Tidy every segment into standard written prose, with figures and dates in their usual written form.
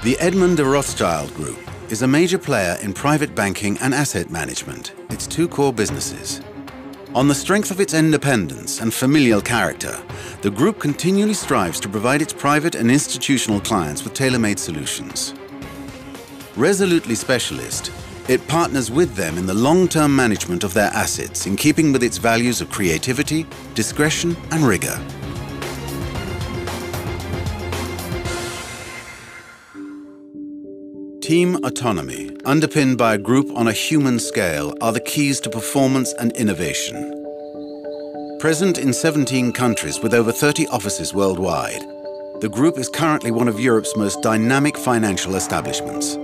The Edmond de Rothschild Group is a major player in private banking and asset management, its two core businesses. On the strength of its independence and familial character, the group continually strives to provide its private and institutional clients with tailor-made solutions. Resolutely specialist, it partners with them in the long-term management of their assets in keeping with its values of creativity, discretion and rigor. Team autonomy, underpinned by a group on a human scale, are the keys to performance and innovation. Present in 17 countries with over 30 offices worldwide, the group is currently one of Europe's most dynamic financial establishments.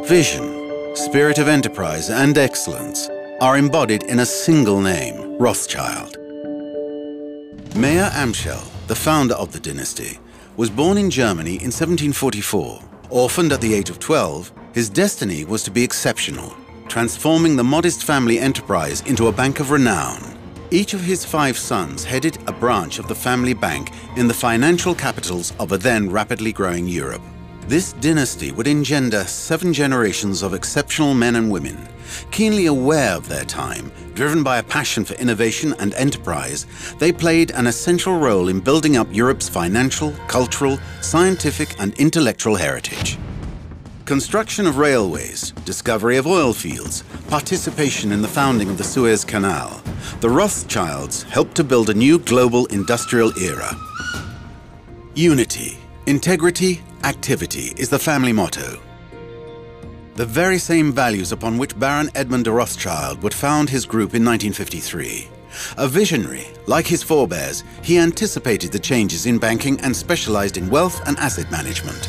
Vision, spirit of enterprise and excellence are embodied in a single name, Rothschild. Meyer Amschel, the founder of the dynasty, was born in Germany in 1744. Orphaned at the age of 12, his destiny was to be exceptional, transforming the modest family enterprise into a bank of renown. Each of his 5 sons headed a branch of the family bank in the financial capitals of a then rapidly growing Europe. This dynasty would engender 7 generations of exceptional men and women, keenly aware of their time, driven by a passion for innovation and enterprise. They played an essential role in building up Europe's financial, cultural, scientific and intellectual heritage. Construction of railways, discovery of oil fields, participation in the founding of the Suez Canal, the Rothschilds helped to build a new global industrial era. Unity, integrity, activity is the family motto. The very same values upon which Baron Edmond de Rothschild would found his group in 1953. A visionary, like his forebears, he anticipated the changes in banking and specialized in wealth and asset management.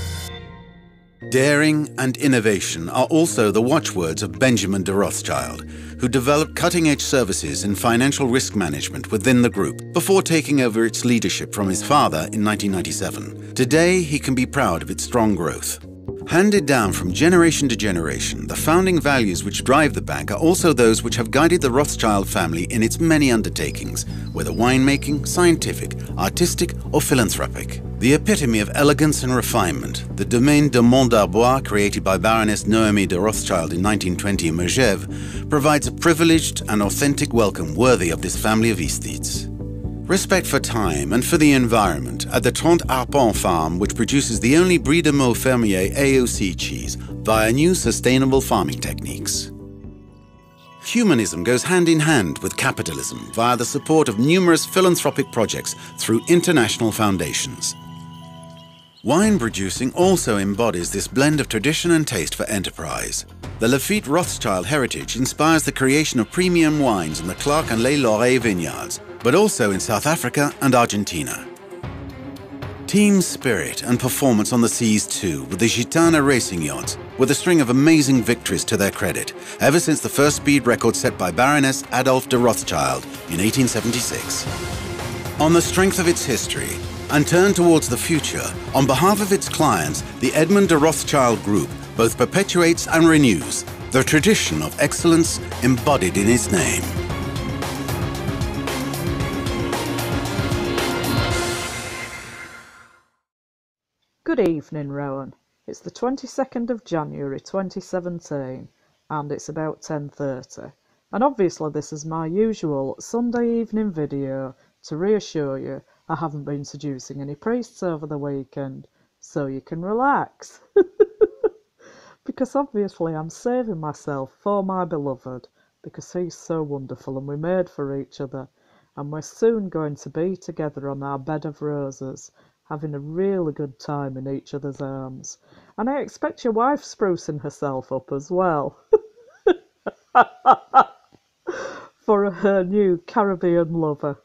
Daring and innovation are also the watchwords of Benjamin de Rothschild, who developed cutting-edge services in financial risk management within the group before taking over its leadership from his father in 1997. Today, he can be proud of its strong growth. Handed down from generation to generation, the founding values which drive the bank are also those which have guided the Rothschild family in its many undertakings, whether winemaking, scientific, artistic or philanthropic. The epitome of elegance and refinement, the Domaine de Mont d'Arbois, created by Baroness Noémie de Rothschild in 1920 in Megève, provides a privileged and authentic welcome worthy of this family of aesthetes. Respect for time and for the environment at the 30 Arpents farm, which produces the only Brie de Meaux Fermier AOC cheese via new sustainable farming techniques. Humanism goes hand in hand with capitalism via the support of numerous philanthropic projects through international foundations. Wine producing also embodies this blend of tradition and taste for enterprise. The Lafite Rothschild heritage inspires the creation of premium wines in the Clark and Les Laurets vineyards, but also in South Africa and Argentina. Team spirit and performance on the seas too, with the Gitana racing yachts, with a string of amazing victories to their credit, ever since the first speed record set by Baroness Adolphe de Rothschild in 1876. On the strength of its history, and turned towards the future, on behalf of its clients, the Edmond de Rothschild Group both perpetuates and renews the tradition of excellence embodied in its name. Good evening, Rowan. It's the 22nd of January 2017 and it's about 10:30. And obviously this is my usual Sunday evening video to reassure you I haven't been seducing any priests over the weekend, so you can relax. Because obviously I'm saving myself for my beloved, because he's so wonderful and we're made for each other, and we're soon going to be together on our bed of roses, having a really good time in each other's arms. And I expect your wife sprucing herself up as well. For her new Caribbean lover.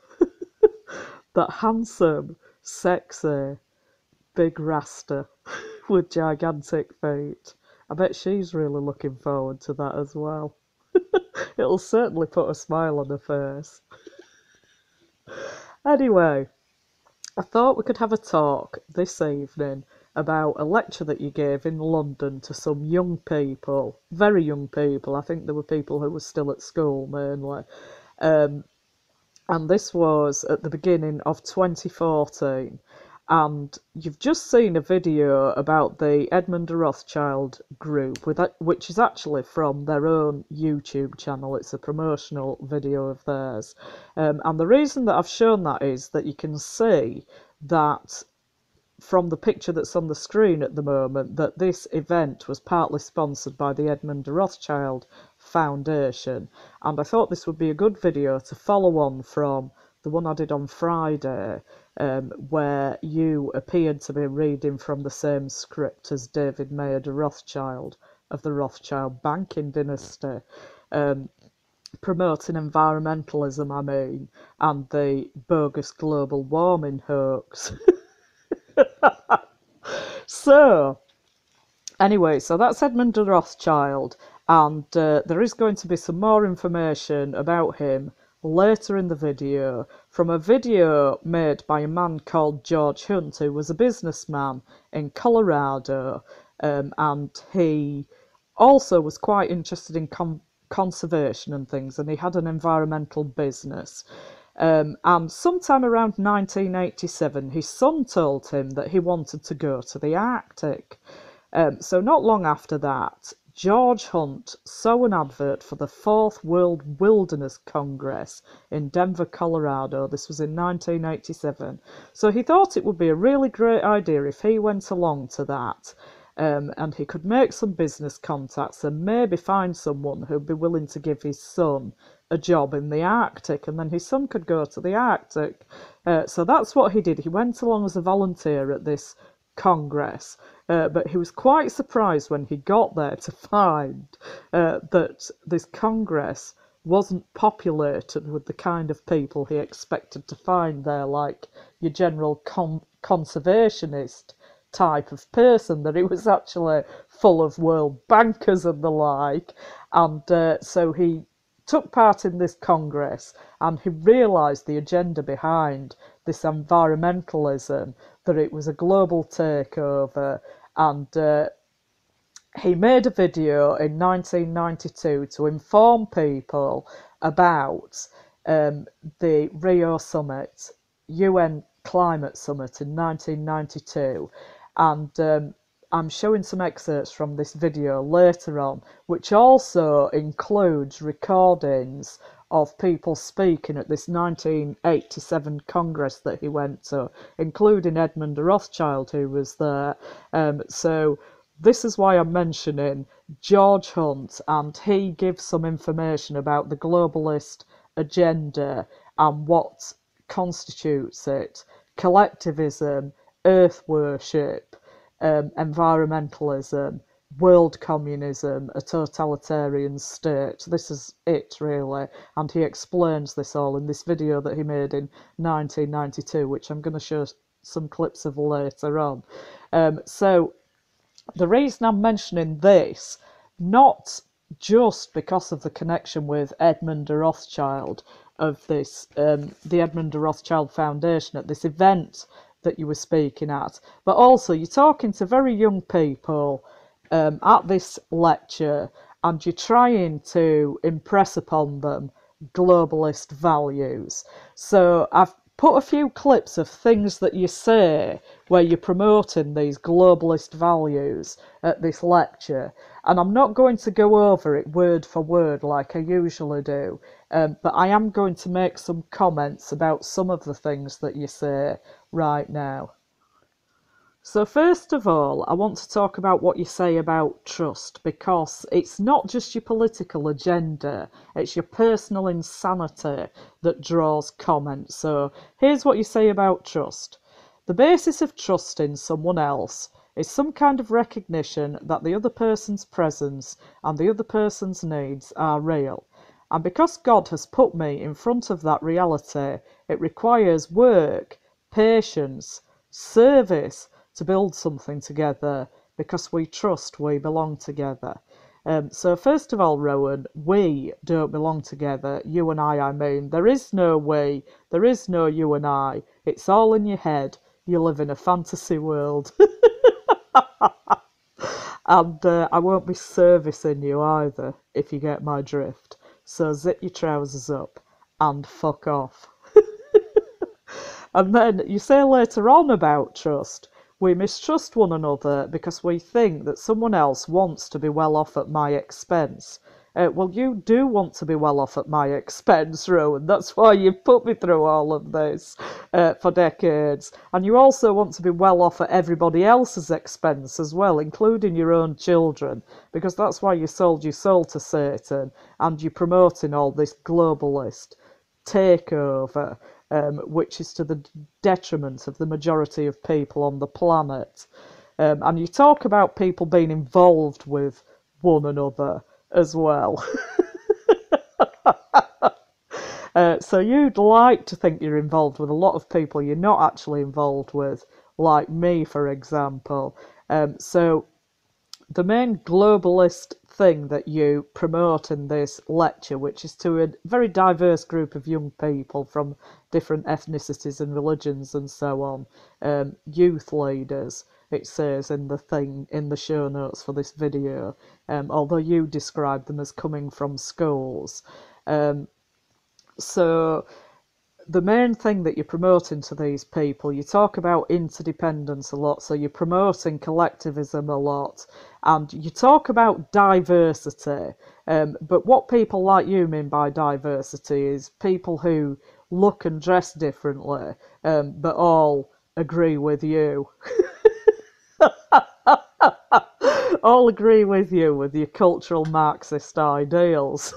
That handsome, sexy, big rasta with gigantic feet. I bet she's really looking forward to that as well. It'll certainly put a smile on her face. Anyway, I thought we could have a talk this evening about a lecture that you gave in London to some young people, very young people. I think there were people who were still at school mainly. And this was at the beginning of 2014. And you've just seen a video about the Edmond de Rothschild Group, which is actually from their own YouTube channel. It's a promotional video of theirs. And the reason that I've shown that is that you can see that from the picture that's on the screen at the moment, that this event was partly sponsored by the Edmond de Rothschild Foundation. And I thought this would be a good video to follow on from the one I did on Friday, where you appeared to be reading from the same script as David Mayer de Rothschild of the Rothschild banking dynasty, promoting environmentalism, I mean, and the bogus global warming hoax. So, anyway, so that's Edmond de Rothschild, and there is going to be some more information about him later in the video, from a video made by a man called George Hunt, who was a businessman in Colorado, and he also was quite interested in conservation and things, and he had an environmental business. And sometime around 1987, his son told him that he wanted to go to the Arctic. So not long after that, George Hunt saw an advert for the 4th World Wilderness Congress in Denver, Colorado. This was in 1987. So he thought it would be a really great idea if he went along to that. And he could make some business contacts and maybe find someone who'd be willing to give his son a job in the Arctic, and then his son could go to the Arctic. So that's what he did. He went along as a volunteer at this Congress, but he was quite surprised when he got there to find that this Congress wasn't populated with the kind of people he expected to find there, like your general conservationist type of person, that it was actually full of world bankers and the like. And so he took part in this Congress, and he realised the agenda behind this environmentalism, that it was a global takeover, and he made a video in 1992 to inform people about the Rio Summit, UN Climate Summit in 1992, and I'm showing some excerpts from this video later on, which also includes recordings of people speaking at this 1987 Congress that he went to, including Edmond de Rothschild, who was there. So this is why I'm mentioning George Hunt, and he gives some information about the globalist agenda and what constitutes it: collectivism, earth worship, environmentalism, world communism, a totalitarian state. This is it, really. And he explains this all in this video that he made in 1992, which I'm going to show some clips of later on. So the reason I'm mentioning this, not just because of the connection with Edmond de Rothschild of this, the Edmond de Rothschild Foundation at this event that you were speaking at, but also you're talking to very young people at this lecture, and you're trying to impress upon them globalist values. So I've put a few clips of things that you say where you're promoting these globalist values at this lecture, and I'm not going to go over it word for word like I usually do, but I am going to make some comments about some of the things that you say right now. So first of all, I want to talk about what you say about trust, because it's not just your political agenda, it's your personal insanity that draws comment. So here's what you say about trust. The basis of trusting someone else is some kind of recognition that the other person's presence and the other person's needs are real. And because God has put me in front of that reality, it requires work, patience, service, to build something together, because we trust we belong together. So first of all, Rowan, we don't belong together. You and I mean. There is no we, there is no you and I. It's all in your head. You live in a fantasy world. And I won't be servicing you either, if you get my drift. So zip your trousers up and fuck off. And then you say later on about trust, we mistrust one another because we think that someone else wants to be well off at my expense. Well, you do want to be well off at my expense, Rowan. That's why you've put me through all of this for decades. And you also want to be well off at everybody else's expense as well, including your own children, because that's why you sold your soul to Satan and you're promoting all this globalist takeover, which is to the detriment of the majority of people on the planet. And you talk about people being involved with one another as well. So you'd like to think you're involved with a lot of people you're not actually involved with, like me, for example. So the main globalist thing that you promote in this lecture, which is to a very diverse group of young people from different ethnicities and religions and so on, youth leaders, it says in the thing, in the show notes for this video, although you describe them as coming from schools. So the main thing that you're promoting to these people, you talk about interdependence a lot, so you're promoting collectivism a lot, and you talk about diversity, but what people like you mean by diversity is people who look and dress differently, but all agree with you. All agree with you with your cultural Marxist ideals.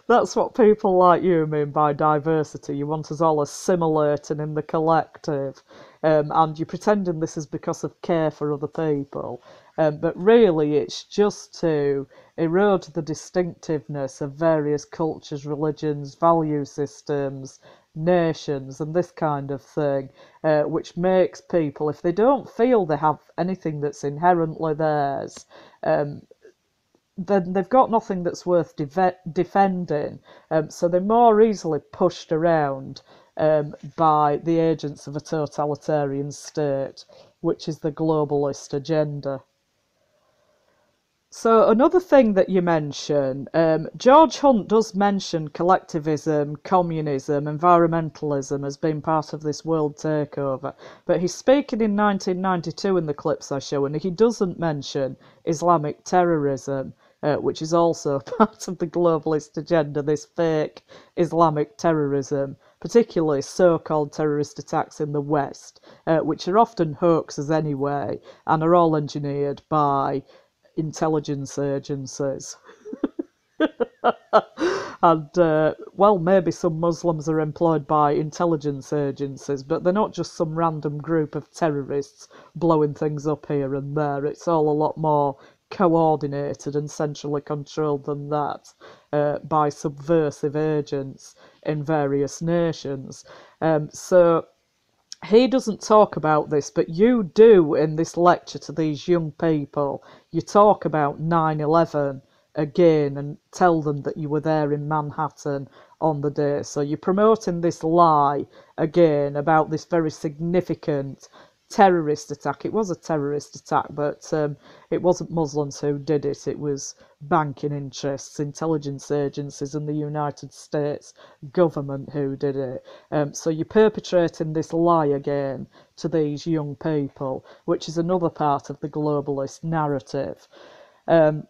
That's what people like you mean by diversity. You want us all assimilating in the collective, and you're pretending this is because of care for other people. But really, it's just to erode the distinctiveness of various cultures, religions, value systems, nations, and this kind of thing, which makes people, if they don't feel they have anything that's inherently theirs, then they've got nothing that's worth defending. So they're more easily pushed around by the agents of a totalitarian state, which is the globalist agenda. So another thing that you mention, George Hunt does mention collectivism, communism, environmentalism as being part of this world takeover, but he's speaking in 1992 in the clips I show, and he doesn't mention Islamic terrorism, which is also part of the globalist agenda, this fake Islamic terrorism, particularly so-called terrorist attacks in the West, which are often hoaxes anyway, and are all engineered by intelligence agencies. And, well, maybe some Muslims are employed by intelligence agencies, but they're not just some random group of terrorists blowing things up here and there. It's all a lot more coordinated and centrally controlled than that, by subversive agents in various nations. So he doesn't talk about this, but you do in this lecture to these young people. You talk about 9/11 again and tell them that you were there in Manhattan on the day. So you're promoting this lie again about this very significant terrorist attack. It was a terrorist attack, but it wasn't Muslims who did it. It was banking interests, intelligence agencies, and the United States government who did it. So you're perpetrating this lie again to these young people, which is another part of the globalist narrative. And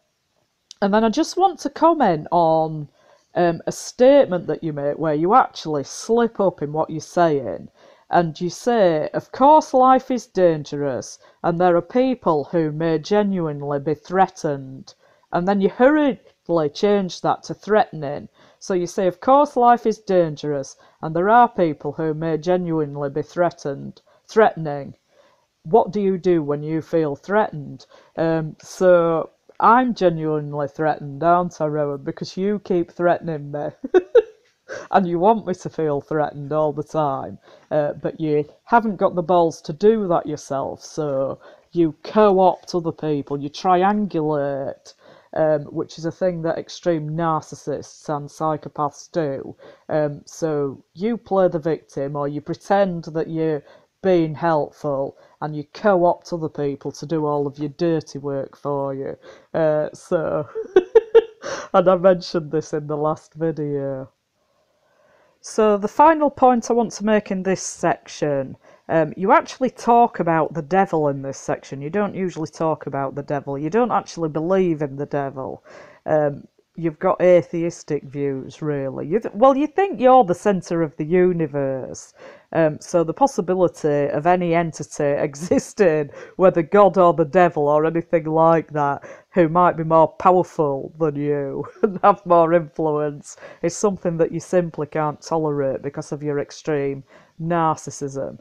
then I just want to comment on a statement that you make where you actually slip up in what you're saying. And you say, of course life is dangerous, and there are people who may genuinely be threatened. And then you hurriedly change that to threatening. So you say, of course life is dangerous, and there are people who may genuinely be threatening. What do you do when you feel threatened? So I'm genuinely threatened, aren't I, Rowan? Because you keep threatening me. And you want me to feel threatened all the time, but you haven't got the balls to do that yourself, so you co-opt other people, you triangulate, which is a thing that extreme narcissists and psychopaths do. So you play the victim, or you pretend that you're being helpful, and you co-opt other people to do all of your dirty work for you. And I mentioned this in the last video. So the final point I want to make in this section, you actually talk about the devil in this section. You don't usually talk about the devil. You don't actually believe in the devil. You've got atheistic views, really. You think you're the centre of the universe. So the possibility of any entity existing, whether God or the devil or anything like that, who might be more powerful than you and have more influence, is something that you simply can't tolerate because of your extreme narcissism.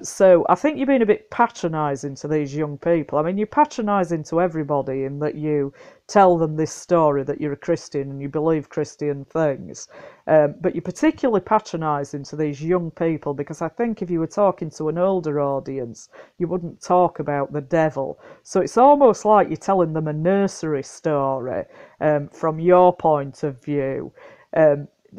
So I think you're being a bit patronising to these young people. I mean, you're patronising to everybody in that you tell them this story that you're a Christian and you believe Christian things. But you're particularly patronising to these young people because I think if you were talking to an older audience, you wouldn't talk about the devil. So it's almost like you're telling them a nursery story from your point of view.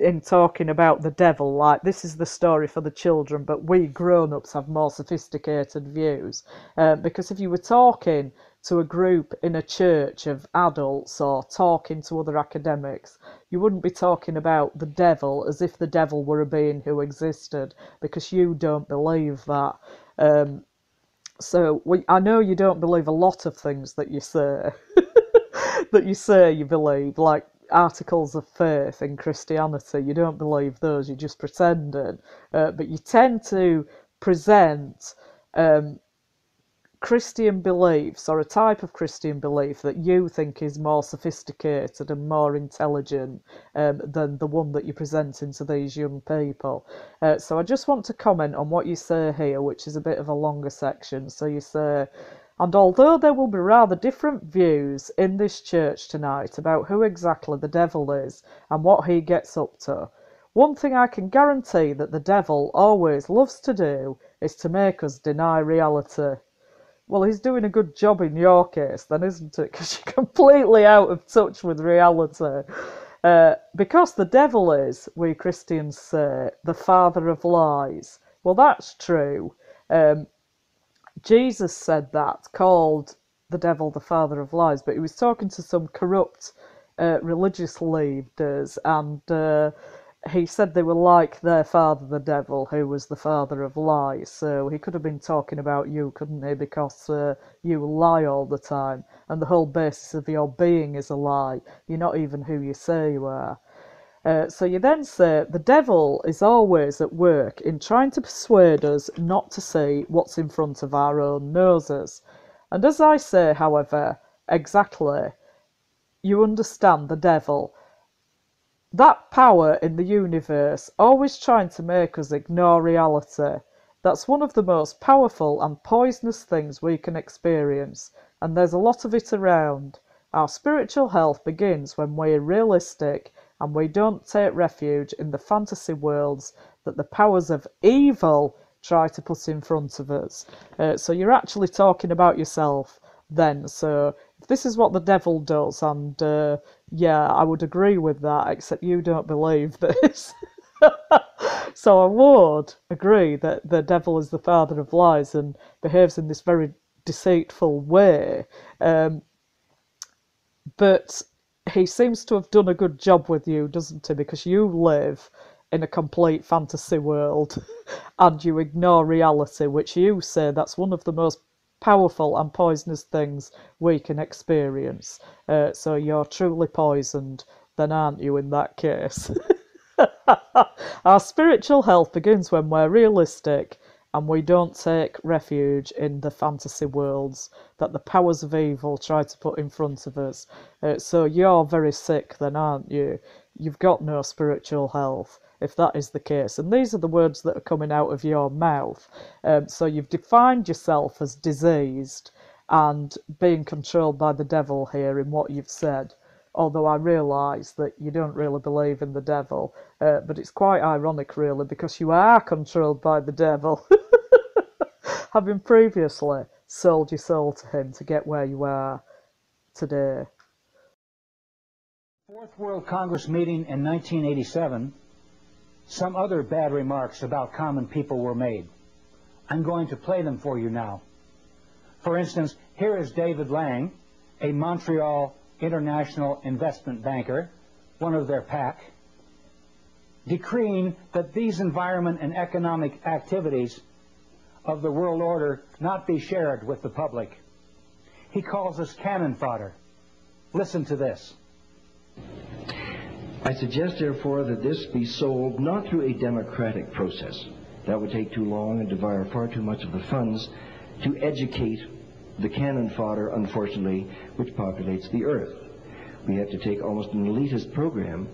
In talking about the devil, like this is the story for the children, but we grown-ups have more sophisticated views. Because if you were talking to a group in a church of adults or talking to other academics, you wouldn't be talking about the devil as if the devil were a being who existed, because you don't believe that. I know you don't believe a lot of things that you say, that you say you believe, like articles of faith in Christianity. You don't believe those, you're just pretending. But you tend to present Christian beliefs, or a type of Christian belief that you think is more sophisticated and more intelligent than the one that you're presenting to these young people. So I just want to comment on what you say here, which is a bit of a longer section. So you say, and although there will be rather different views in this church tonight about who exactly the devil is and what he gets up to, one thing I can guarantee that the devil always loves to do is to make us deny reality. Well, he's doing a good job in your case then, isn't it? Because you're completely out of touch with reality. Because the devil is, we Christians say, the father of lies. Well, that's true. Jesus said that, called the devil the father of lies, but he was talking to some corrupt religious leaders, and he said they were like their father the devil, who was the father of lies. So he could have been talking about you, couldn't he? Because you lie all the time, and the whole basis of your being is a lie. You're not even who you say you are. So you then say, the devil is always at work in trying to persuade us not to see what's in front of our own noses. And as I say, however, exactly, you understand the devil. That power in the universe, always trying to make us ignore reality, that's one of the most powerful and poisonous things we can experience, and there's a lot of it around. Our spiritual health begins when we're realistic and we don't take refuge in the fantasy worlds that the powers of evil try to put in front of us. So you're actually talking about yourself then. So if this is what the devil does, and yeah, I would agree with that, except you don't believe this. So I would agree that the devil is the father of lies and behaves in this very deceitful way. But he seems to have done a good job with you, doesn't he? Because you live in a complete fantasy world and you ignore reality, which you say that's one of the most powerful and poisonous things we can experience. So you're truly poisoned, then, aren't you, in that case? Our spiritual health begins when we're realistic and we don't take refuge in the fantasy worlds that the powers of evil try to put in front of us. So you're very sick then, aren't you? You've got no spiritual health, if that is the case. And these are the words that are coming out of your mouth. So you've defined yourself as diseased and being controlled by the devil here in what you've said. Although I realise that you don't really believe in the devil. But it's quite ironic, really, because you are controlled by the devil. Having previously sold your soul to him to get where you are today. Fourth World Congress meeting in 1987, some other bad remarks about common people were made. I'm going to play them for you now. For instance, here is David Lang, a Montreal international investment banker, one of their pack. decreeing that these environment and economic activities of the world order not be shared with the public. He calls us cannon fodder. Listen to this. I suggest, therefore, that this be solved not through a democratic process. That would take too long and devour far too much of the funds to educate the cannon fodder, unfortunately, which populates the earth. We have to take almost an elitist program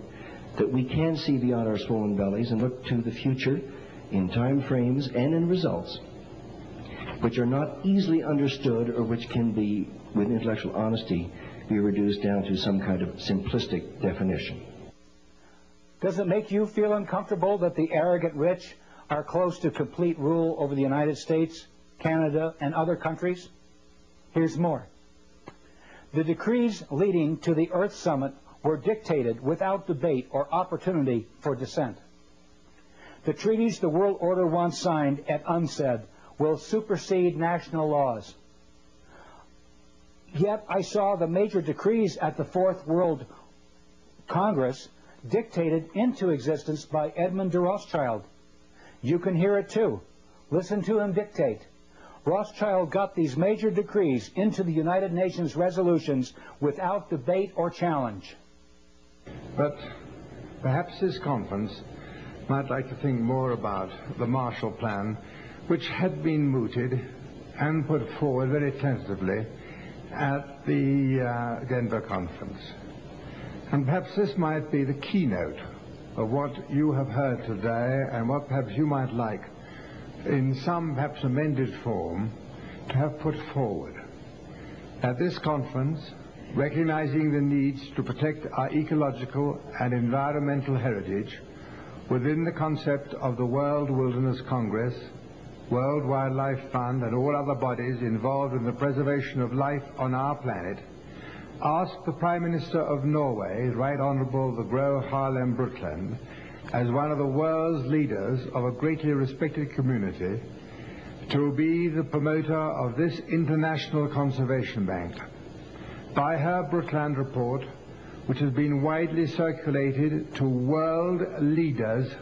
that we can see beyond our swollen bellies and look to the future in time frames and in results which are not easily understood or which can be, with intellectual honesty, be reduced down to some kind of simplistic definition. Does it make you feel uncomfortable that the arrogant rich are close to complete rule over the United States, Canada, and other countries? Here's more. The decrees leading to the Earth Summit were dictated without debate or opportunity for dissent. The treaties the world order once signed at UNCED will supersede national laws. Yet I saw the major decrees at the Fourth World Congress dictated into existence by Edmond de Rothschild. You can hear it too. Listen to him dictate. Rothschild got these major decrees into the United Nations resolutions without debate or challenge. But perhaps this conference might like to think more about the Marshall Plan, which had been mooted and put forward very tentatively at the Denver conference. And perhaps this might be the keynote of what you have heard today and what perhaps you might like in some perhaps amended form to have put forward. At this conference, recognizing the needs to protect our ecological and environmental heritage within the concept of the World Wilderness Congress, World Wildlife Fund, and all other bodies involved in the preservation of life on our planet, asked the Prime Minister of Norway, Right Honourable the Gro Harlem Brundtland, as one of the world's leaders of a greatly respected community, to be the promoter of this International Conservation Bank. By her Brundtland report, which has been widely circulated to world leaders,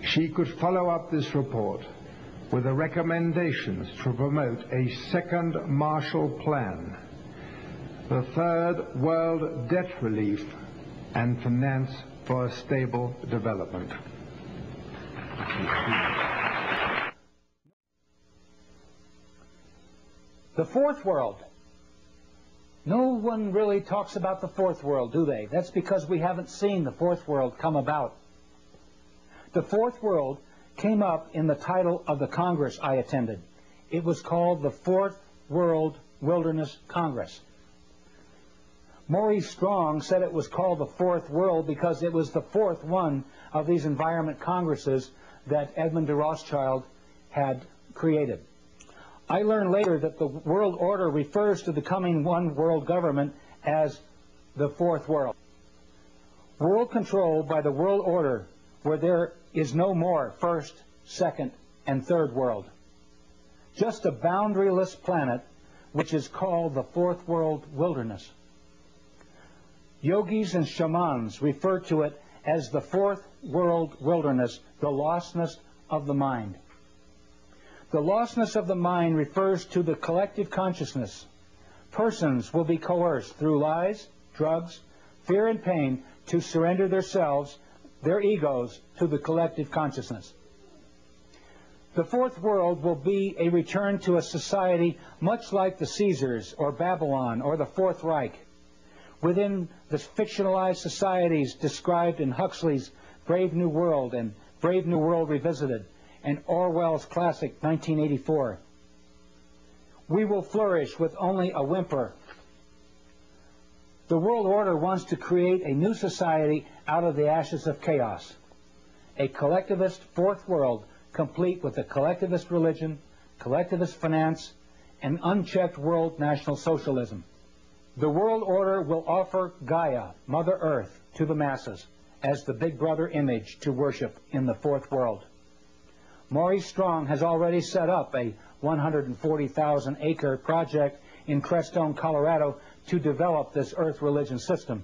she could follow up this report with the recommendations to promote a second Marshall Plan, the third world debt relief, and finance for a stable development. The Fourth World. No one really talks about the Fourth World, do they? That's because we haven't seen the Fourth World come about. The Fourth World came up in the title of the Congress I attended. It was called the Fourth World Wilderness Congress. Maurice Strong said it was called the Fourth World because it was the fourth one of these environment congresses that Edmond de Rothschild had created. I learned later that the world order refers to the coming one world government as the Fourth World. World control by the world order, where there is no more first, second, and third world. Just a boundaryless planet which is called the Fourth World Wilderness. Yogis and shamans refer to it as the Fourth World Wilderness, the lostness of the mind. The lostness of the mind refers to the collective consciousness. Persons will be coerced through lies, drugs, fear, and pain to surrender themselves, their egos, to the collective consciousness. The Fourth World will be a return to a society much like the Caesars or Babylon or the Fourth Reich. Within the fictionalized societies described in Huxley's Brave New World and Brave New World Revisited and Orwell's classic 1984. We will flourish with only a whimper. The world order wants to create a new society out of the ashes of chaos. A collectivist fourth world complete with a collectivist religion, collectivist finance, and unchecked world national socialism. The world order will offer Gaia, Mother Earth, to the masses as the Big Brother image to worship in the Fourth World. Maurice Strong has already set up a 140,000-acre project in Crestone, Colorado, to develop this Earth religion system.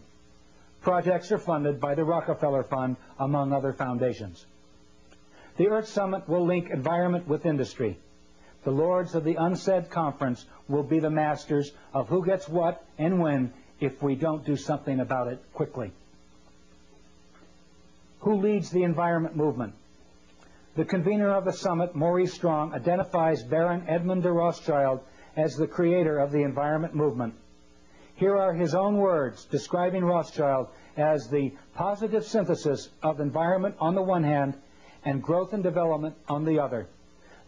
Projects are funded by the Rockefeller Fund, among other foundations. The Earth Summit will link environment with industry. The lords of the UNCED conference will be the masters of who gets what and when if we don't do something about it quickly. Who leads the environment movement? The convener of the summit, Maurice Strong, identifies Baron Edmond de Rothschild as the creator of the environment movement. Here are his own words describing Rothschild as the positive synthesis of environment on the one hand and growth and development on the other.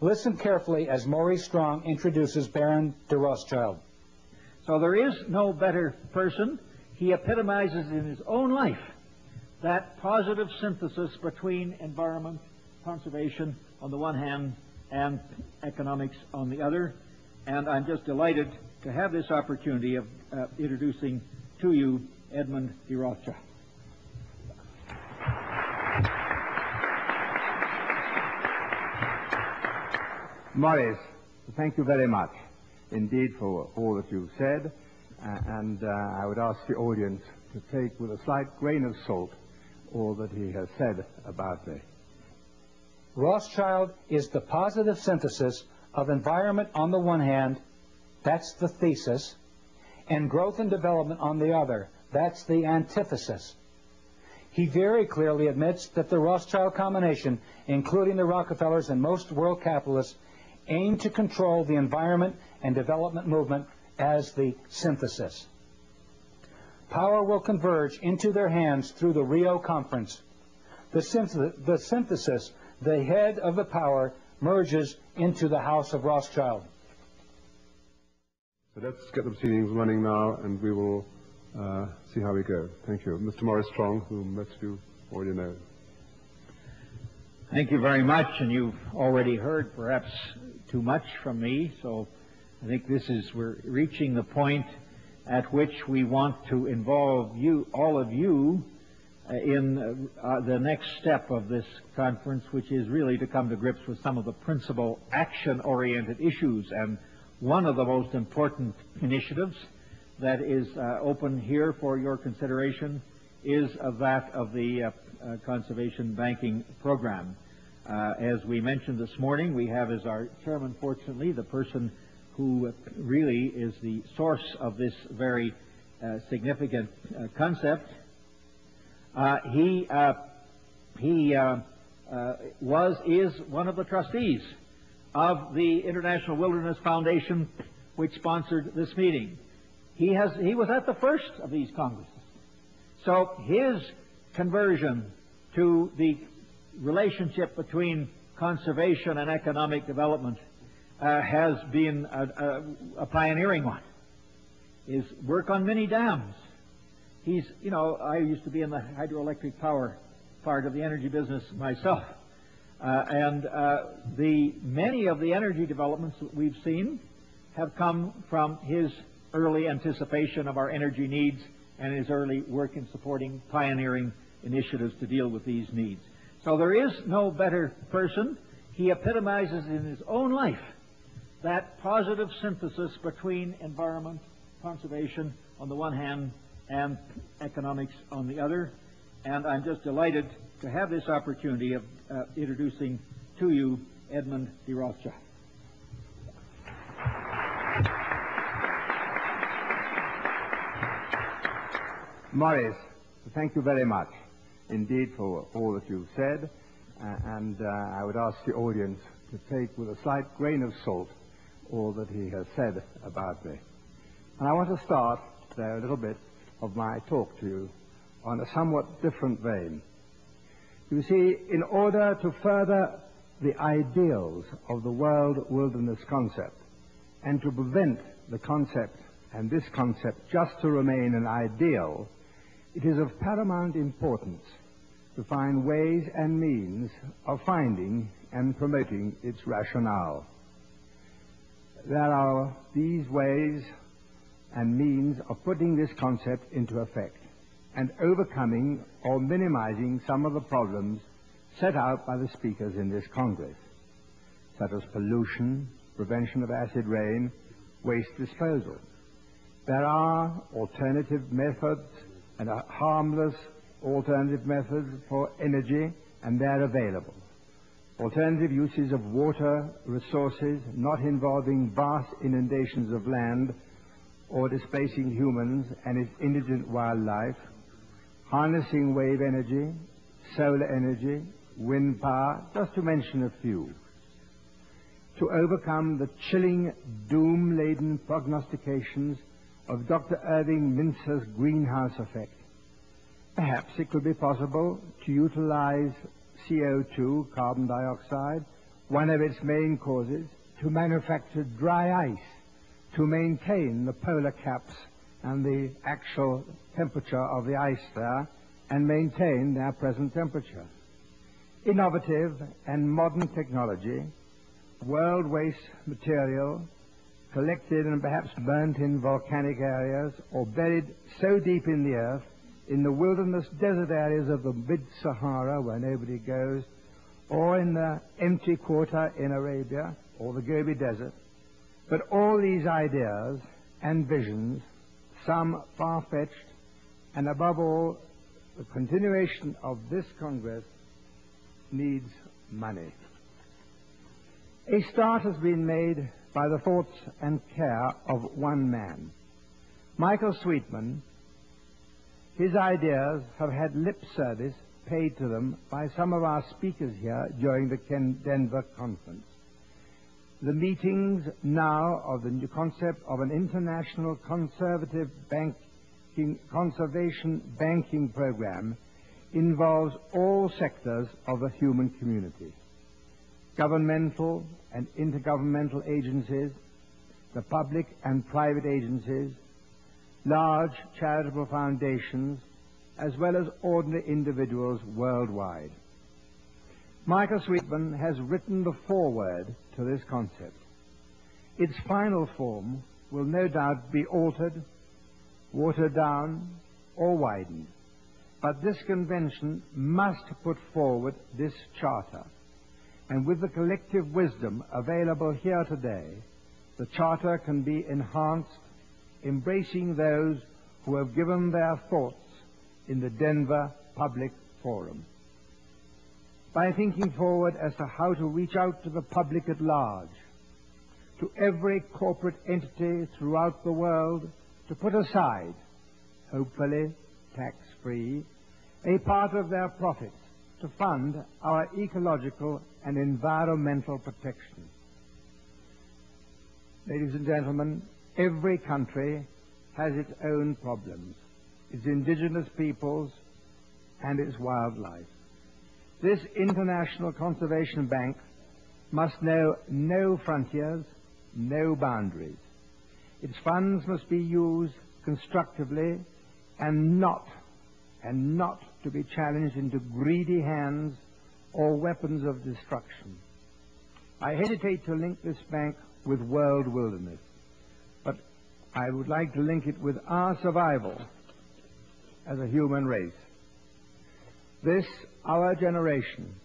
Listen carefully as Maurice Strong introduces Baron de Rothschild. So there is no better person. He epitomizes in his own life that positive synthesis between environment, conservation on the one hand, and economics on the other. And I'm just delighted to have this opportunity of introducing to you Edmond de Rothschild. Maurice, thank you very much indeed for all that you've said, and I would ask the audience to take with a slight grain of salt all that he has said about me. Rothschild is the positive synthesis of environment on the one hand, that's the thesis, and growth and development on the other, that's the antithesis. He very clearly admits that the Rothschild combination, including the Rockefellers and most world capitalists, aim to control the environment and development movement as the synthesis. Power will converge into their hands through the Rio Conference. The synthesis, the head of the power, merges into the House of Rothschild. So let's get the proceedings running now, and we will see how we go. Thank you. Mr. Maurice Strong, whom most of you already know. Thank you very much, and you've already heard perhaps too much from me, so I think we're reaching the point at which we want to involve you, all of you, in the next step of this conference, which is really to come to grips with some of the principal action-oriented issues. And one of the most important initiatives that is open here for your consideration is that of the conservation banking program. As we mentioned this morning, we have as our chairman, fortunately, the person who really is the source of this very significant concept. He is one of the trustees of the International Wilderness Foundation, which sponsored this meeting. He was at the first of these congresses. So his conversion to the relationship between conservation and economic development has been a pioneering one. His work on many dams. I used to be in the hydroelectric power part of the energy business myself. Many of the energy developments that we've seen have come from his early anticipation of our energy needs and his early work in supporting pioneering initiatives to deal with these needs. So there is no better person. He epitomizes in his own life that positive synthesis between environment, conservation on the one hand, and economics on the other. And I'm just delighted to have this opportunity of introducing to you Edmond de Rothschild. Maurice, thank you very much indeed for all that you've said, and I would ask the audience to take with a slight grain of salt all that he has said about me. And I want to start there a little bit of my talk to you on a somewhat different vein. You see, in order to further the ideals of the world wilderness concept and to prevent the concept and this concept just to remain an ideal, it is of paramount importance to find ways and means of finding and promoting its rationale. There are these ways and means of putting this concept into effect and overcoming or minimizing some of the problems set out by the speakers in this Congress, such as pollution, prevention of acid rain, waste disposal. There are alternative methods and harmless alternative methods for energy, and they're available. Alternative uses of water resources not involving vast inundations of land or displacing humans and its indigent wildlife, harnessing wave energy, solar energy, wind power, just to mention a few. To overcome the chilling, doom-laden prognostications of Dr. Irving Mintzer's greenhouse effect, perhaps it could be possible to utilize CO2, carbon dioxide, one of its main causes, to manufacture dry ice, to maintain the polar caps and the actual temperature of the ice there, and maintain their present temperature. Innovative and modern technology, world waste material, collected and perhaps burnt in volcanic areas or buried so deep in the earth, in the wilderness desert areas of the mid-Sahara where nobody goes, or in the empty quarter in Arabia, or the Gobi Desert. But all these ideas and visions, some far-fetched, and above all, the continuation of this Congress needs money. A start has been made by the thoughts and care of one man. Michael Sweetman. His ideas have had lip service paid to them by some of our speakers here during the Denver conference. The meetings now of the new concept of an international conservation banking program involves all sectors of the human community, governmental and intergovernmental agencies, the public and private agencies, large charitable foundations, as well as ordinary individuals worldwide. Michael Sweetman has written the foreword to this concept. Its final form will no doubt be altered, watered down, or widened, but this convention must put forward this charter, and with the collective wisdom available here today, the charter can be enhanced, embracing those who have given their thoughts in the Denver Public Forum. By thinking forward as to how to reach out to the public at large, to every corporate entity throughout the world, to put aside, hopefully tax-free, a part of their profits to fund our ecological and environmental protection. Ladies and gentlemen, every country has its own problems, its indigenous peoples and its wildlife. This International Conservation Bank must know no frontiers, no boundaries. Its funds must be used constructively and not to be challenged into greedy hands or weapons of destruction. I hesitate to link this bank with world wilderness, but I would like to link it with our survival as a human race. This, our generation,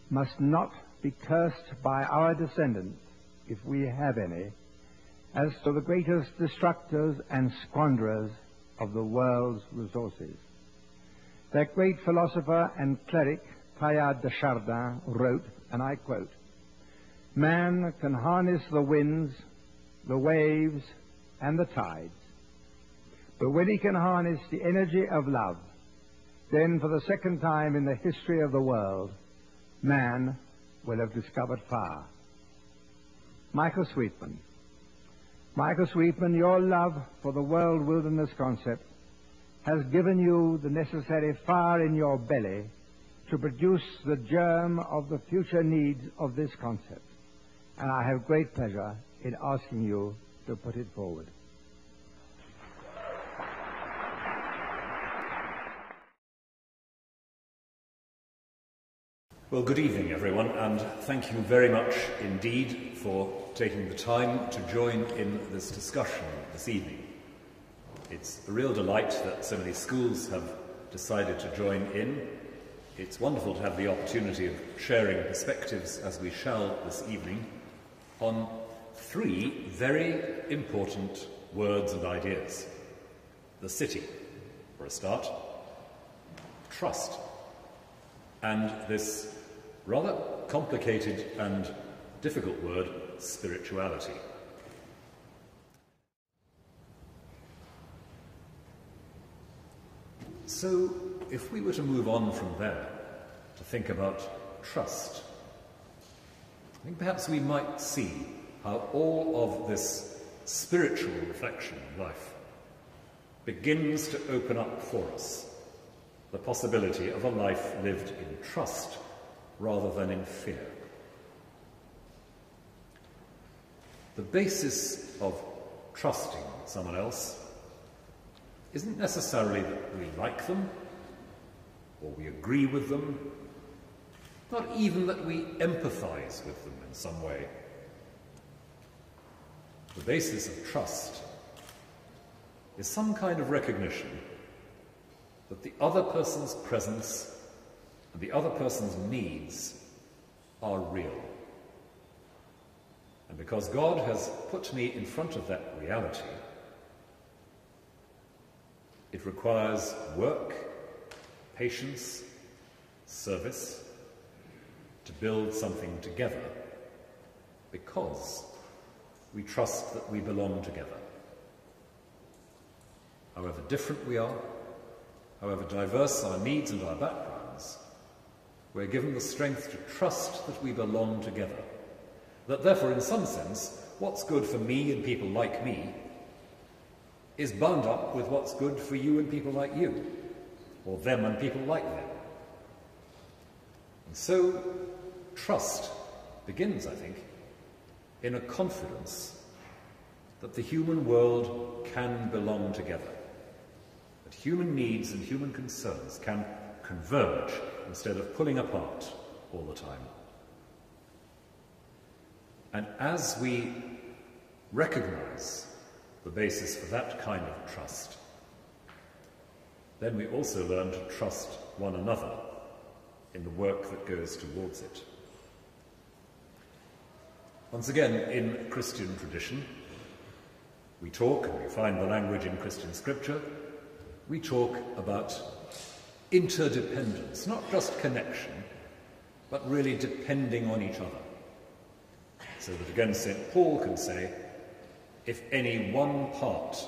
must not be cursed by our descendants, if we have any, as to the greatest destructors and squanderers of the world's resources. That great philosopher and cleric, Teilhard de Chardin, wrote, and I quote, "Man can harness the winds, the waves, and the tides. But when he can harness the energy of love, then for the second time in the history of the world, man will have discovered fire." Michael Sweetman. Michael Sweetman, your love for the world wilderness concept has given you the necessary fire in your belly to produce the germ of the future needs of this concept. And I have great pleasure in asking you to put it forward. Well, good evening, everyone, and thank you very much indeed for taking the time to join in this discussion this evening. It's a real delight that so many schools have decided to join in. It's wonderful to have the opportunity of sharing perspectives, as we shall this evening, on three very important words and ideas. The city, for a start, trust, and this rather complicated and difficult word, spirituality. So, if we were to move on from there to think about trust, I think perhaps we might see how all of this spiritual reflection in life begins to open up for us the possibility of a life lived in trust rather than in fear. The basis of trusting someone else isn't necessarily that we like them, or we agree with them, not even that we empathize with them in some way. The basis of trust is some kind of recognition that the other person's presence and the other person's needs are real. And because God has put me in front of that reality, it requires work, patience, service to build something together, because we trust that we belong together. However different we are, however diverse our needs and our backgrounds, we're given the strength to trust that we belong together. That therefore, in some sense, what's good for me and people like me is bound up with what's good for you and people like you, or them and people like them. And so, trust begins, I think, in a confidence that the human world can belong together, that human needs and human concerns can converge instead of pulling apart all the time. And as we recognize the basis for that kind of trust, then we also learn to trust one another in the work that goes towards it. Once again, in Christian tradition, we talk, and we find the language in Christian scripture, we talk about interdependence, not just connection, but really depending on each other. So that again, St. Paul can say, if any one part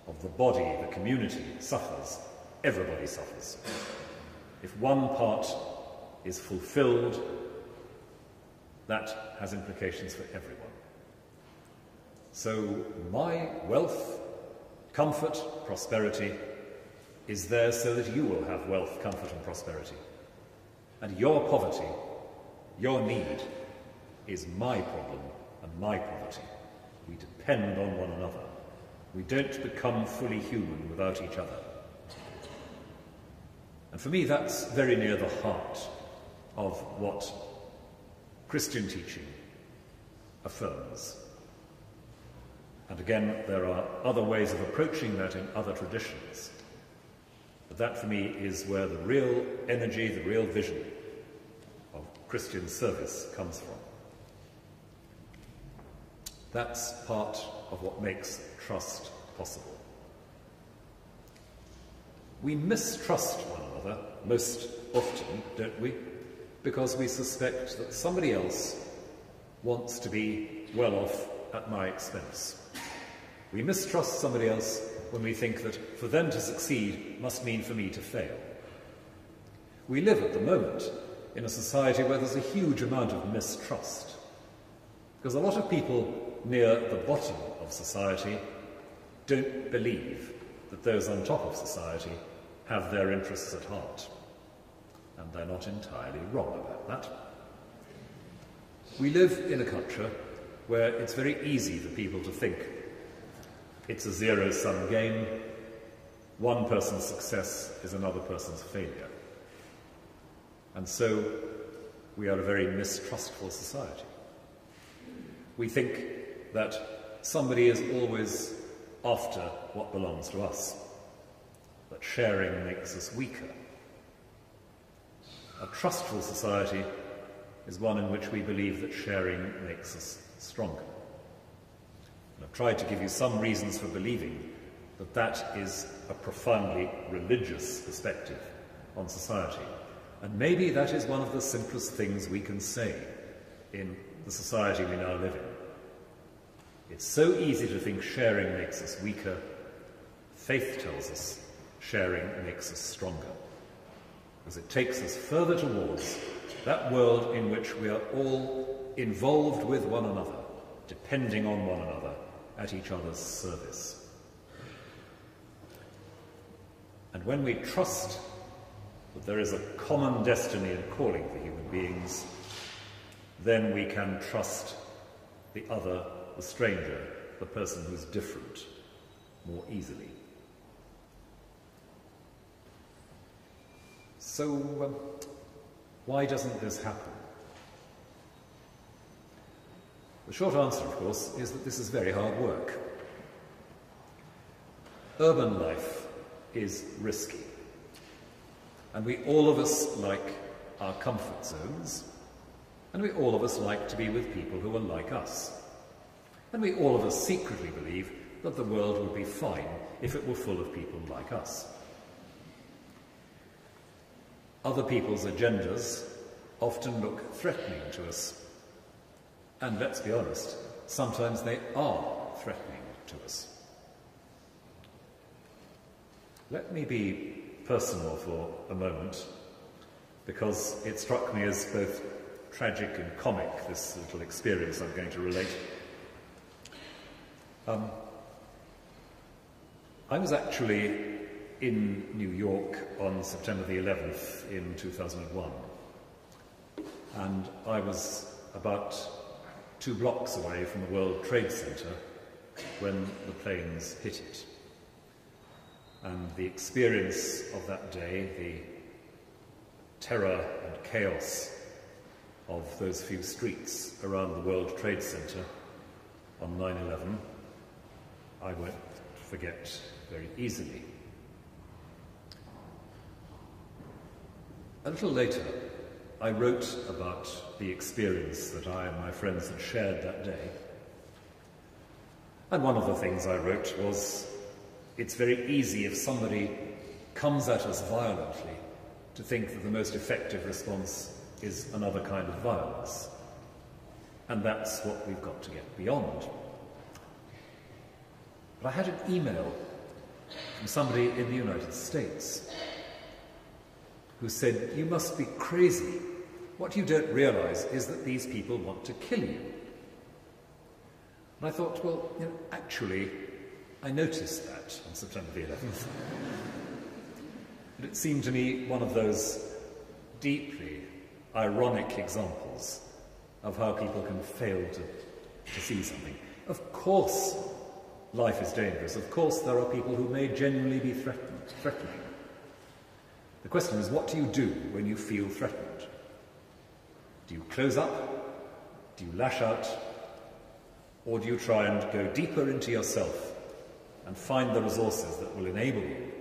of the body, the community, suffers, everybody suffers. If one part is fulfilled, that has implications for everyone. So my wealth, comfort, prosperity is there so that you will have wealth, comfort and prosperity. And your poverty, your need, is my problem and my poverty. We depend on one another. We don't become fully human without each other. And for me, that's very near the heart of what Christian teaching affirms. And again, there are other ways of approaching that in other traditions. But that, for me, is where the real energy, the real vision of Christian service comes from. That's part of what makes trust possible. We mistrust one another most often, don't we? Because we suspect that somebody else wants to be well off at my expense. We mistrust somebody else when we think that for them to succeed must mean for me to fail. We live at the moment in a society where there's a huge amount of mistrust, because a lot of people near the bottom of society don't believe that those on top of society have their interests at heart. And they're not entirely wrong about that. We live in a culture where it's very easy for people to think it's a zero-sum game. One person's success is another person's failure. And so we are a very mistrustful society. We think that somebody is always after what belongs to us, that sharing makes us weaker. A trustful society is one in which we believe that sharing makes us stronger. And I've tried to give you some reasons for believing that that is a profoundly religious perspective on society. And maybe that is one of the simplest things we can say in the society we now live in. It's so easy to think sharing makes us weaker. Faith tells us sharing makes us stronger, as it takes us further towards that world in which we are all involved with one another, depending on one another, at each other's service. And when we trust that there is a common destiny and calling for human beings, then we can trust the other, the stranger, the person who's different, more easily. So, why doesn't this happen? The short answer, of course, is that this is very hard work. Urban life is risky. And we all of us like our comfort zones, and we all of us like to be with people who are like us. And we all of us secretly believe that the world would be fine if it were full of people like us. Other people's agendas often look threatening to us. And let's be honest, sometimes they are threatening to us. Let me be personal for a moment, because it struck me as both tragic and comic, this little experience I'm going to relate. I was actually in New York on September the 11th in 2001, and I was about 2 blocks away from the World Trade Center when the planes hit it. And the experience of that day, the terror and chaos of those few streets around the World Trade Center on 9/11, I won't forget very easily. A little later, I wrote about the experience that I and my friends had shared that day. And one of the things I wrote was, it's very easy if somebody comes at us violently to think that the most effective response is another kind of violence. And that's what we've got to get beyond. But I had an email from somebody in the United States who said, "You must be crazy. What you don't realize is that these people want to kill you." And I thought, well, actually, I noticed that on September the 11th. But it seemed to me one of those deeply ironic examples of how people can fail to see something. Of course, life is dangerous. Of course, there are people who may genuinely be threatening. The question is, what do you do when you feel threatened? Do you close up? Do you lash out? Or do you try and go deeper into yourself and find the resources that will enable you,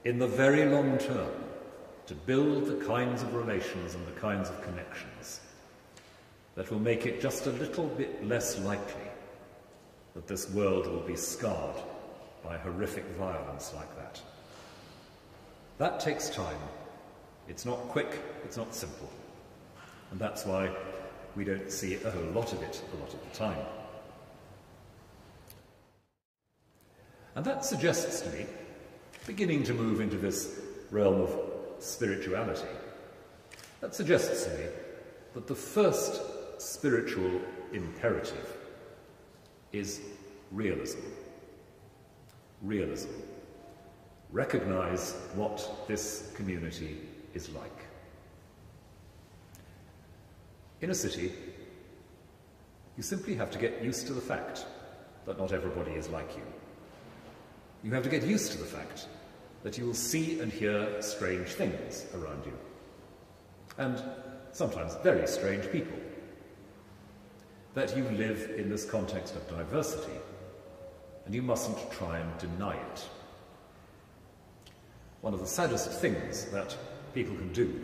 in the very long term, to build the kinds of relations and the kinds of connections that will make it just a little bit less likely that this world will be scarred by horrific violence like that? That takes time. It's not quick, it's not simple. And that's why we don't see a whole lot of it a lot of the time. And that suggests to me, beginning to move into this realm of spirituality, that suggests to me that the first spiritual imperative is realism. Realism. Recognize what this community is like. In a city, you simply have to get used to the fact that not everybody is like you. You have to get used to the fact that you will see and hear strange things around you, and sometimes very strange people. That you live in this context of diversity, and you mustn't try and deny it. One of the saddest things that people can do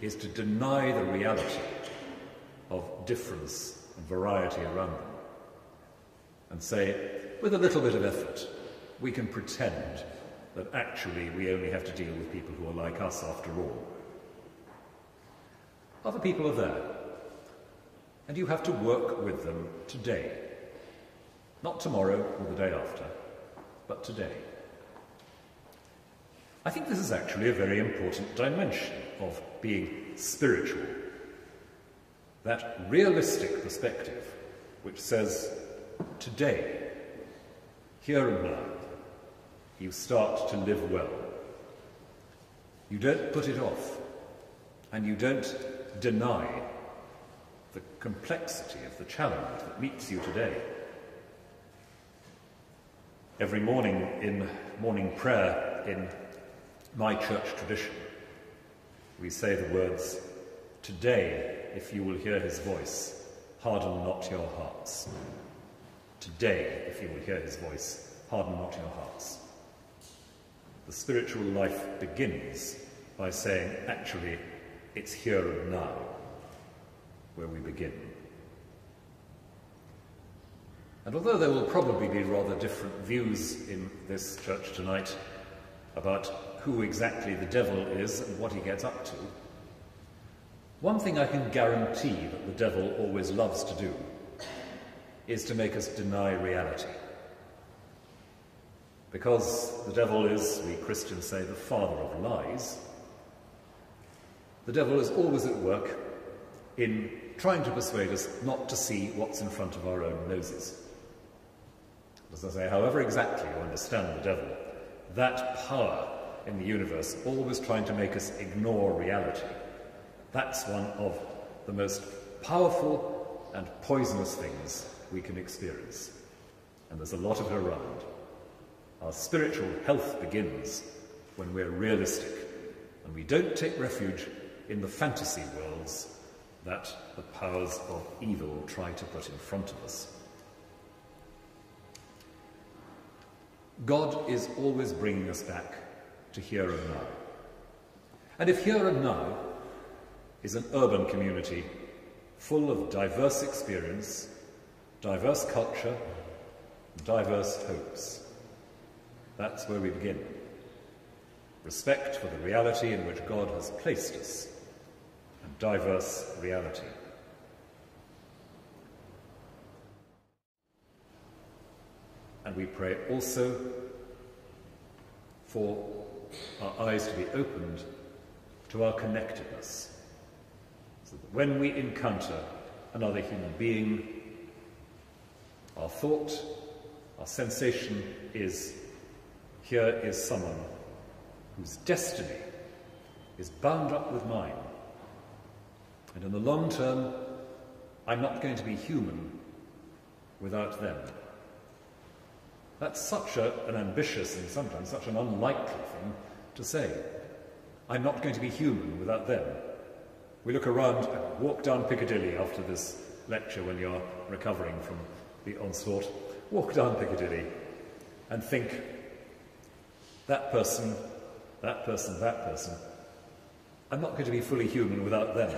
is to deny the reality of difference and variety around them, and say, with a little bit of effort, we can pretend that actually we only have to deal with people who are like us after all. Other people are there, and you have to work with them today. Not tomorrow or the day after, but today. I think this is actually a very important dimension of being spiritual. That realistic perspective which says, today, here and now, you start to live well. You don't put it off, and you don't deny the complexity of the challenge that meets you today. Every morning in morning prayer in my church tradition, we say the words, "Today, if you will hear his voice, harden not your hearts." Today, if you will hear his voice, harden not your hearts. The spiritual life begins by saying, actually, it's here and now where we begin. And although there will probably be rather different views in this church tonight about who exactly the devil is and what he gets up to, one thing I can guarantee that the devil always loves to do is to make us deny reality. Because the devil is, we Christians say, the father of lies, the devil is always at work in trying to persuade us not to see what's in front of our own noses. As I say, however exactly you understand the devil, that power in the universe always trying to make us ignore reality, that's one of the most powerful and poisonous things we can experience. And there's a lot of it around. Our spiritual health begins when we're realistic and we don't take refuge in the fantasy worlds that the powers of evil try to put in front of us. God is always bringing us back to here and now. And if here and now is an urban community full of diverse experience, diverse culture, diverse hopes, that's where we begin. Respect for the reality in which God has placed us, and diverse reality. And we pray also for our eyes to be opened to our connectedness, so that when we encounter another human being, our thought, our sensation is, here is someone whose destiny is bound up with mine. And in the long term, I'm not going to be human without them. That's such an ambitious and sometimes such an unlikely thing to say. I'm not going to be human without them. We look around, walk down Piccadilly after this lecture when you're recovering from the onslaught, walk down Piccadilly and think, that person, that person, that person, I'm not going to be fully human without them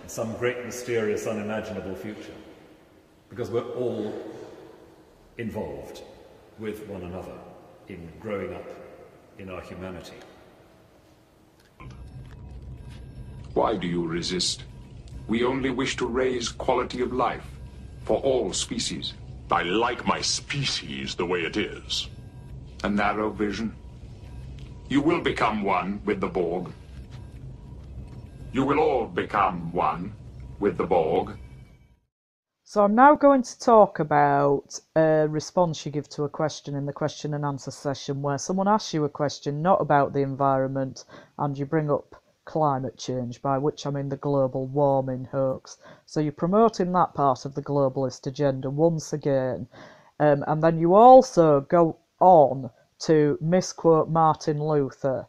in some great, mysterious, unimaginable future, because we're all involved with one another in growing up in our humanity. Why do you resist? We only wish to raise quality of life for all species. I like my species the way it is. A narrow vision. You will become one with the Borg. You will all become one with the Borg. So I'm now going to talk about a response you give to a question in the question and answer session, where someone asks you a question not about the environment and you bring up climate change, by which I mean the global warming hoax. So you're promoting that part of the globalist agenda once again. And then you also go on to misquote Martin Luther,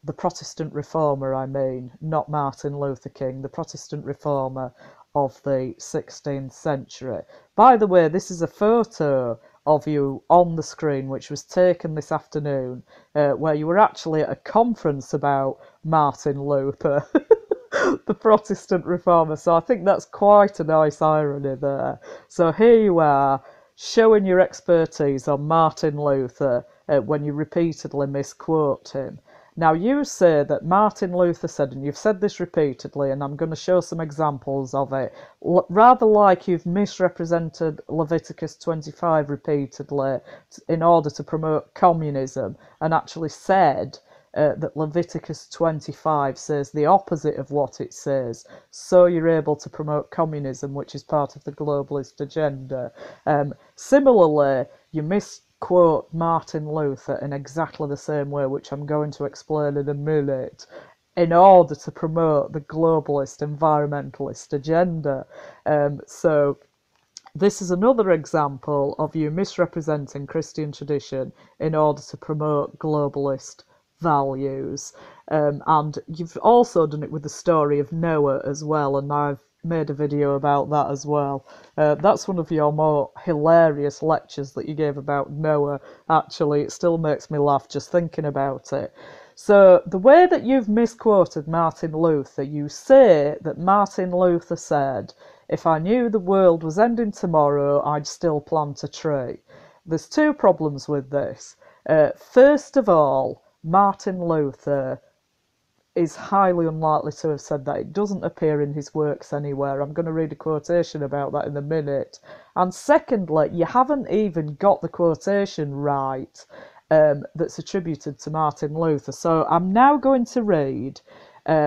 the Protestant reformer, I mean, not Martin Luther King, the Protestant reformer of the 16th century. By the way, this is a photo of you on the screen which was taken this afternoon, where you were actually at a conference about Martin Luther, the Protestant reformer. So I think that's quite a nice irony there. So here you are, showing your expertise on Martin Luther, when you repeatedly misquote him. Now, you say that Martin Luther said, and you've said this repeatedly, and I'm going to show some examples of it, rather like you've misrepresented Leviticus 25 repeatedly in order to promote communism, and actually said that Leviticus 25 says the opposite of what it says, so you're able to promote communism, which is part of the globalist agenda. Similarly, you misquote Martin Luther in exactly the same way, which I'm going to explain in a minute, in order to promote the globalist environmentalist agenda. So this is another example of you misrepresenting Christian tradition in order to promote globalist values. And you've also done it with the story of Noah as well, and I've made a video about that as well. That's one of your more hilarious lectures that you gave about Noah. Actually, it still makes me laugh just thinking about it. So the way that you've misquoted Martin Luther, you say that Martin Luther said, "If I knew the world was ending tomorrow, I'd still plant a tree." There's two problems with this. First of all, Martin Luther is highly unlikely to have said that. It doesn't appear in his works anywhere. I'm going to read a quotation about that in a minute. And secondly, you haven't even got the quotation right that's attributed to Martin Luther. So I'm now going to read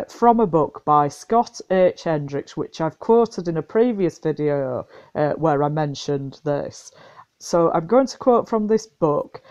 from a book by Scott H. Hendricks, which I've quoted in a previous video where I mentioned this. So I'm going to quote from this book.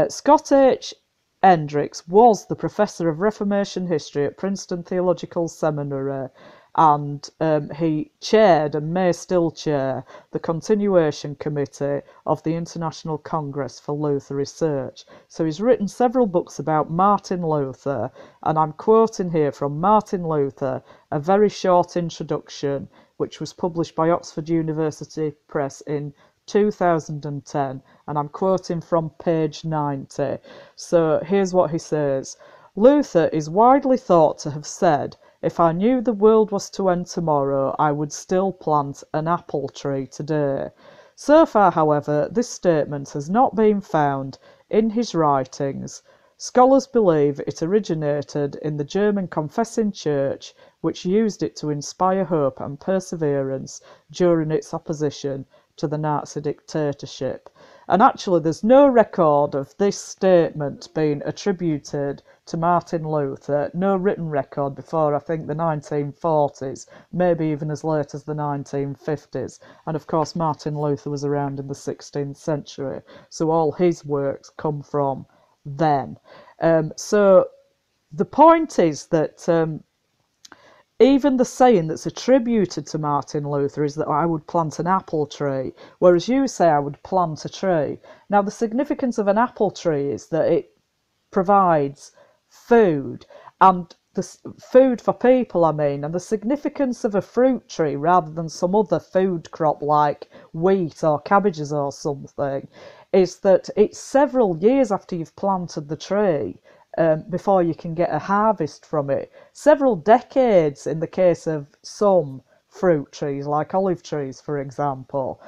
Scott H. Hendricks was the professor of Reformation history at Princeton Theological Seminary, and he chaired and may still chair the continuation committee of the International Congress for Luther Research. So he's written several books about Martin Luther, and I'm quoting here from Martin Luther, a very short introduction, which was published by Oxford University Press in 2010, and I'm quoting from page 90. So here's what he says. Luther is widely thought to have said, "If I knew the world was to end tomorrow, I would still plant an apple tree today." So far, however, this statement has not been found in his writings. Scholars believe it originated in the German Confessing Church, which used it to inspire hope and perseverance during its opposition to the Nazi dictatorship. And actually, there's no record of this statement being attributed to Martin Luther, no written record before, I think, the 1940s, maybe even as late as the 1950s. And of course, Martin Luther was around in the 16th century, so all his works come from then. So the point is that even the saying that's attributed to Martin Luther is that I would plant an apple tree, whereas you say I would plant a tree. Now, the significance of an apple tree is that it provides food, and the food for people, and the significance of a fruit tree rather than some other food crop like wheat or cabbages or something is that it's several years after you've planted the tree before you can get a harvest from it. Several decades in the case of some fruit trees, like olive trees, for example.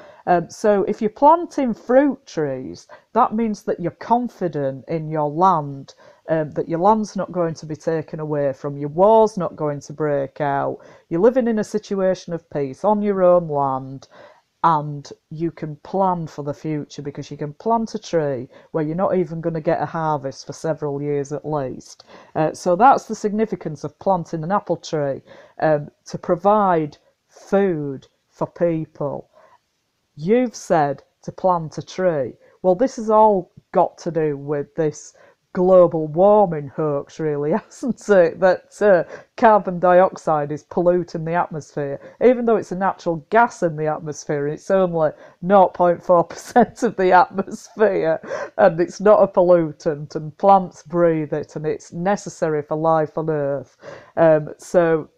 So if you're planting fruit trees, that means that you're confident in your land, that your land's not going to be taken away from you, war's not going to break out, you're living in a situation of peace on your own land, and you can plan for the future because you can plant a tree where you're not even going to get a harvest for several years at least. So that's the significance of planting an apple tree, to provide food for people. You've said to plant a tree. Well, this has all got to do with this global warming hoax, really, hasn't it? That carbon dioxide is polluting the atmosphere, even though it's a natural gas in the atmosphere. It's only 0.4% of the atmosphere, and it's not a pollutant, and plants breathe it, and it's necessary for life on Earth. So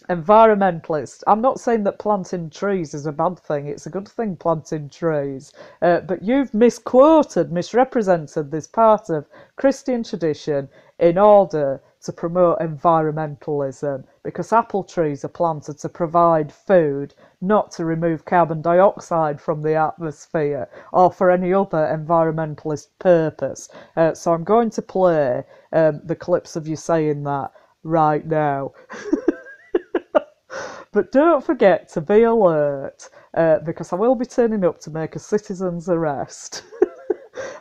environmentalists, I'm not saying that planting trees is a bad thing, it's a good thing planting trees, but you've misrepresented this part of Christian tradition in order to promote environmentalism, because apple trees are planted to provide food, not to remove carbon dioxide from the atmosphere or for any other environmentalist purpose. So I'm going to play the clips of you saying that right now. But don't forget to be alert, because I will be turning up to make a citizen's arrest.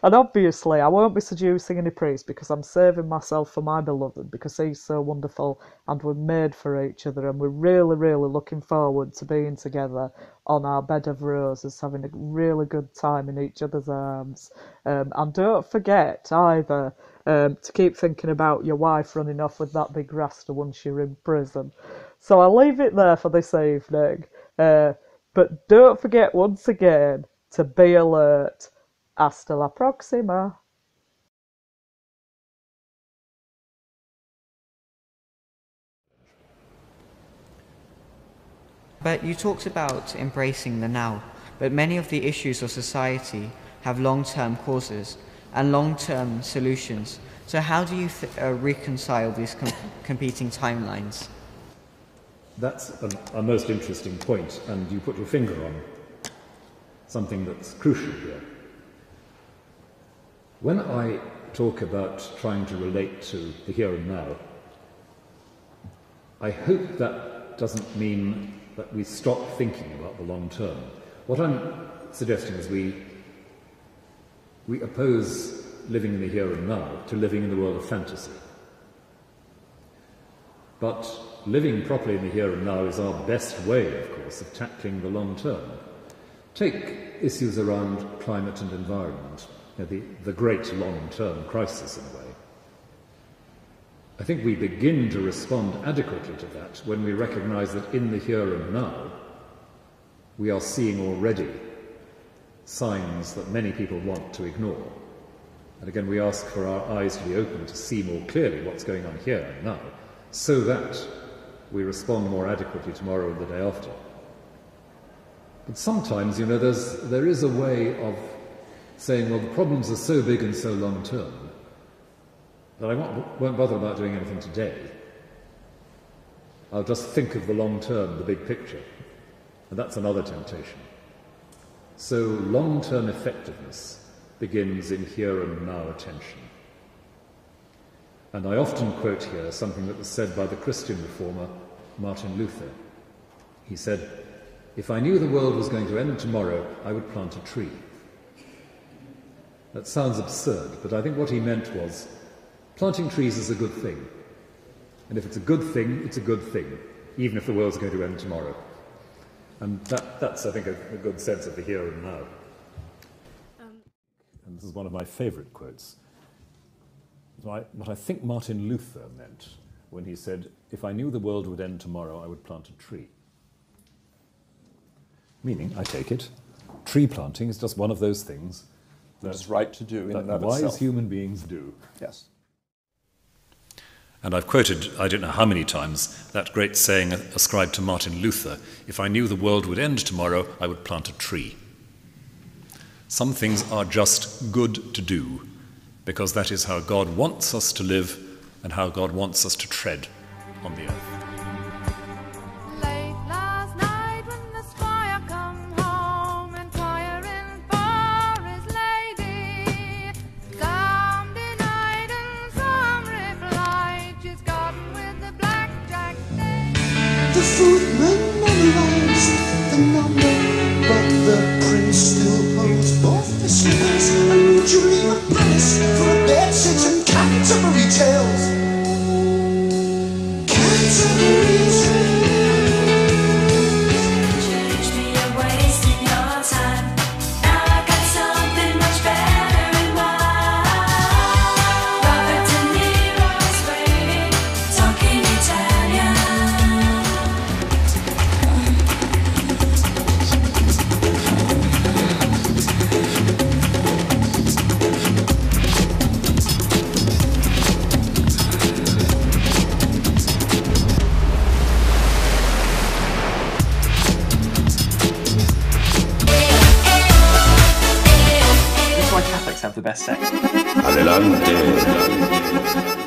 And obviously I won't be seducing any priest, because I'm saving myself for my beloved, because he's so wonderful and we're made for each other, and we're really, really looking forward to being together on our bed of roses, having a really good time in each other's arms. And don't forget either to keep thinking about your wife running off with that big rasta once you're in prison. So I'll leave it there for this evening. But don't forget once again to be alert. Hasta la próxima. But you talked about embracing the now, but many of the issues of society have long-term causes and long-term solutions. So how do you reconcile these competing timelines? That's a most interesting point, and you put your finger on something that's crucial here. When I talk about trying to relate to the here and now, I hope that doesn't mean that we stop thinking about the long term. What I'm suggesting is we oppose living in the here and now to living in the world of fantasy. But living properly in the here and now is our best way, of course, of tackling the long term. Take issues around climate and environment, the great long-term crisis in a way. I think we begin to respond adequately to that when we recognise that in the here and now we are seeing already signs that many people want to ignore. And again, we ask for our eyes to be open to see more clearly what's going on here and now, so that we respond more adequately tomorrow and the day after. But sometimes, there is a way of saying, well, the problems are so big and so long-term that I won't bother about doing anything today. I'll just think of the long-term, the big picture. And that's another temptation. So long-term effectiveness begins in here and now attention. And I often quote here something that was said by the Christian reformer Martin Luther. He said, "If I knew the world was going to end tomorrow, I would plant a tree." That sounds absurd, but I think what he meant was, planting trees is a good thing. And if it's a good thing, it's a good thing, even if the world's going to end tomorrow. And that's I think, a good sense of the here and now. And this is one of my favourite quotes. What I think Martin Luther meant when he said, "If I knew the world would end tomorrow, I would plant a tree." Meaning, I take it, tree planting is just one of those things that is right to do in and of wise itself. Human beings do. Yes. And I've quoted, I don't know how many times, that great saying ascribed to Martin Luther, "If I knew the world would end tomorrow, I would plant a tree." Some things are just good to do, because that is how God wants us to live and how God wants us to tread on the earth. The footman memorized the number, but the prince still holds both the slippers. And usually a premise for a bed sit and Canterbury Tales. Canterbury Tales. Accused me of wasting your time. Now I've got something much better in mind. Robert De Niro's waiting, talking Italian. That's why Catholics have the best sex. Adelante.